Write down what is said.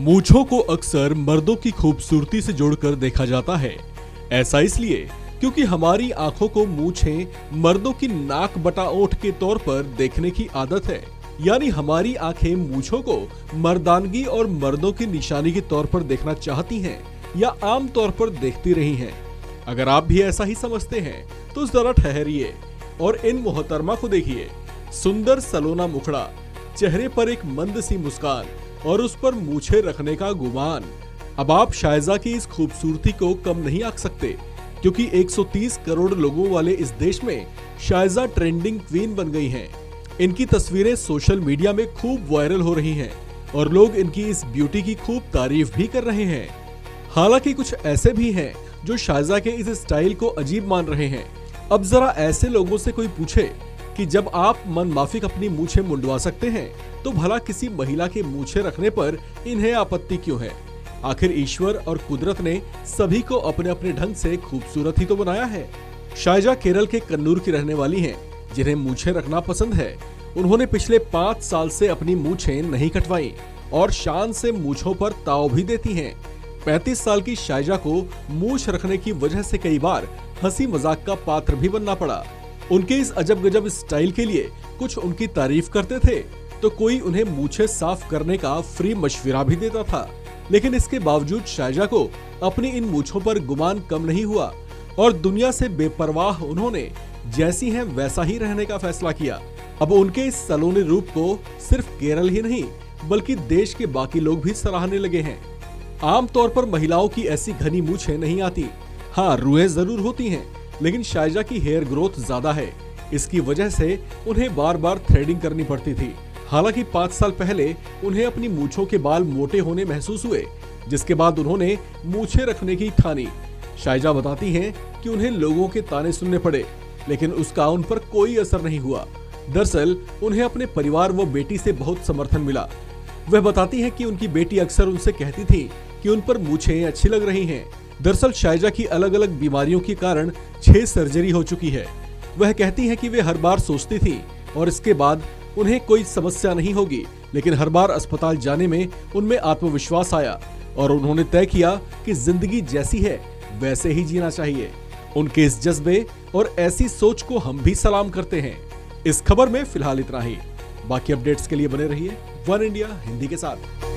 मूंछों को अक्सर मर्दों की खूबसूरती से जोड़कर देखा जाता है। ऐसा इसलिए क्योंकि हमारी आंखों को मूंछें मर्दों की नाक बटा ओठ के तौर पर देखने की आदत है। यानी हमारी आंखें मूंछों को मर्दानगी और मर्दों की निशानी के तौर पर देखना चाहती हैं या आम तौर पर देखती रही हैं। अगर आप भी ऐसा ही समझते हैं तो जरा ठहरिए और इन मोहतरमा को देखिए। सुंदर सलोना मुखड़ा, चेहरे पर एक मंद सी मुस्कान और उस पर मूछें रखने का गुमान। अब आप शायजा की इस खूबसूरती को कम नहीं आंक सकते, क्योंकि 130 करोड़ लोगों वाले इस देश में शायजा ट्रेंडिंग क्वीन बन गई हैं। इनकी तस्वीरें सोशल मीडिया में खूब वायरल हो रही हैं और लोग इनकी इस ब्यूटी की खूब तारीफ भी कर रहे हैं। हालांकि कुछ ऐसे भी हैं जो शायजा के इस स्टाइल को अजीब मान रहे हैं। अब जरा ऐसे लोगों से कोई पूछे कि जब आप मन माफिक अपनी मूछें मुंडवा सकते हैं तो भला किसी महिला के मूछें रखने पर इन्हें आपत्ति क्यों है? आखिर ईश्वर और कुदरत ने सभी को अपने अपने ढंग से खूबसूरत ही तो बनाया है। शायजा केरल के कन्नूर की रहने वाली हैं, जिन्हें मूछें रखना पसंद है। उन्होंने पिछले 5 साल से अपनी मूछें नहीं कटवाई और शान से मूछों पर ताव भी देती हैं। 35 साल की शायजा को मूछ रखने की वजह से कई बार हंसी मजाक का पात्र भी बनना पड़ा। उनके इस अजब गजब स्टाइल के लिए कुछ उनकी तारीफ करते थे तो कोई उन्हें मूछें साफ करने का फ्री मशविरा भी देता था। लेकिन इसके बावजूद शायजा को अपनी इन मूछों पर गुमान कम नहीं हुआ और दुनिया से बेपरवाह उन्होंने जैसी हैं वैसा ही रहने का फैसला किया। अब उनके इस सलोने रूप को सिर्फ केरल ही नहीं बल्कि देश के बाकी लोग भी सराहने लगे हैं। आमतौर पर महिलाओं की ऐसी घनी मूछें नहीं आती। हाँ, रुएं जरूर होती हैं, लेकिन शायजा की हेयर ग्रोथ ज्यादा है। इसकी वजह से उन्हें बार बार थ्रेडिंग करनी पड़ती थी। हालांकि 5 साल पहले उन्हें अपनी मूछों के बाल मोटे होने महसूस हुए, जिसके बाद उन्होंने मूछें रखने की ठानी। शायजा बताती हैं कि उन्हें लोगों के ताने सुनने पड़े, लेकिन उसका उन पर कोई असर नहीं हुआ। दरअसल उन्हें अपने परिवार व बेटी से बहुत समर्थन मिला। वह बताती हैं कि उनकी बेटी अक्सर उनसे कहती थी कि उन पर मूछें अच्छी लग रही हैं। दरअसल शायजा की अलग अलग बीमारियों के कारण 6 सर्जरी हो चुकी है। वह कहती हैं कि वे हर बार सोचती थी और इसके बाद उन्हें कोई समस्या नहीं होगी, लेकिन हर बार अस्पताल जाने में उनमें आत्मविश्वास आया और उन्होंने तय किया कि जिंदगी जैसी है वैसे ही जीना चाहिए। उनके इस जज्बे और ऐसी सोच को हम भी सलाम करते हैं। इस खबर में फिलहाल इतना ही। बाकी अपडेट्स के लिए बने रहिए वन इंडिया हिंदी के साथ।